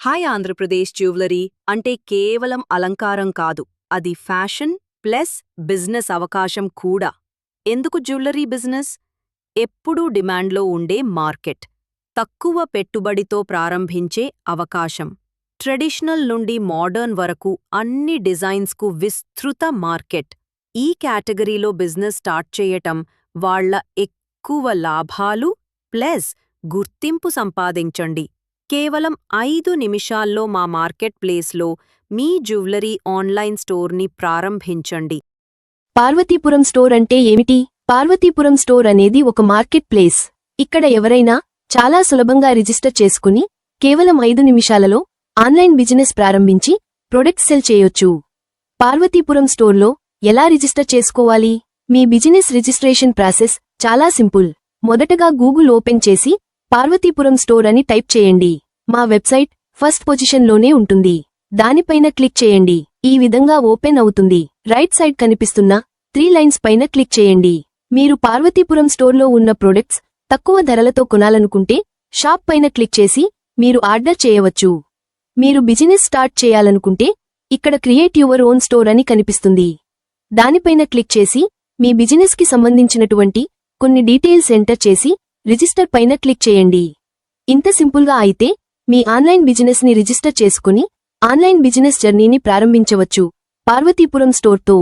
Hi Andhra Pradesh jewellery అంటే కేవలం అలంకారం కాదు, అది ఫ్యాషన్ ప్లస్ బిజినెస్ అవకాశం కూడా. ఎందుకు జ్యువెలరీ బిజినెస్? ఎప్పుడూ డిమాండ్లో ఉండే మార్కెట్, తక్కువ పెట్టుబడితో ప్రారంభించే అవకాశం, ట్రెడిషనల్ నుండి మోడర్న్ వరకు అన్ని డిజైన్స్కు విస్తృత మార్కెట్. ఈ కేటగిరీలో బిజినెస్ స్టార్ట్ చేయటం వాళ్ళ ఎక్కువ లాభాలు ప్లస్ గుర్తింపు సంపాదించండి. కేవలం 5 నిమిషాల్లో మా మార్కెట్ ప్లేస్లో మీ జ్యువెలరీ ఆన్లైన్ స్టోర్ని ప్రారంభించండి. పార్వతీపురం స్టోర్ అంటే ఏమిటి? పార్వతీపురం స్టోర్ అనేది ఒక మార్కెట్ ప్లేస్. ఇక్కడ ఎవరైనా చాలా సులభంగా రిజిస్టర్ చేసుకుని కేవలం 5 నిమిషాలలో ఆన్లైన్ బిజినెస్ ప్రారంభించి ప్రొడక్ట్స్ సెల్ చేయొచ్చు. పార్వతీపురం స్టోర్లో ఎలా రిజిస్టర్ చేసుకోవాలి? మీ బిజినెస్ రిజిస్ట్రేషన్ ప్రాసెస్ చాలా సింపుల్. మొదటగా గూగుల్ ఓపెన్ చేసి పార్వతీపురం స్టోర్ అని టైప్ చేయండి. మా వెబ్సైట్ ఫస్ట్ పొజిషన్లోనే ఉంటుంది. దానిపైన క్లిక్ చేయండి. ఈ విధంగా ఓపెన్ అవుతుంది. రైట్ సైడ్ కనిపిస్తున్న 3 లైన్స్ పైన క్లిక్ చేయండి. మీరు పార్వతీపురం స్టోర్లో ఉన్న ప్రొడక్ట్స్ తక్కువ ధరలతో కొనాలనుకుంటే షాప్ పైన క్లిక్ చేసి మీరు ఆర్డర్ చేయవచ్చు. మీరు బిజినెస్ స్టార్ట్ చేయాలనుకుంటే ఇక్కడ క్రియేట్ యువర్ ఓన్ స్టోర్ అని కనిపిస్తుంది. దానిపైన క్లిక్ చేసి మీ బిజినెస్కి సంబంధించినటువంటి కొన్ని డీటెయిల్స్ ఎంటర్ చేసి రిజిస్టర్ పైన క్లిక్ చేయండి. ఇంత సింపుల్గా అయితే మీ ఆన్లైన్ బిజినెస్ని రిజిస్టర్ చేసుకుని ఆన్లైన్ బిజినెస్ జర్నీని ప్రారంభించవచ్చు పార్వతీపురం స్టోర్తో.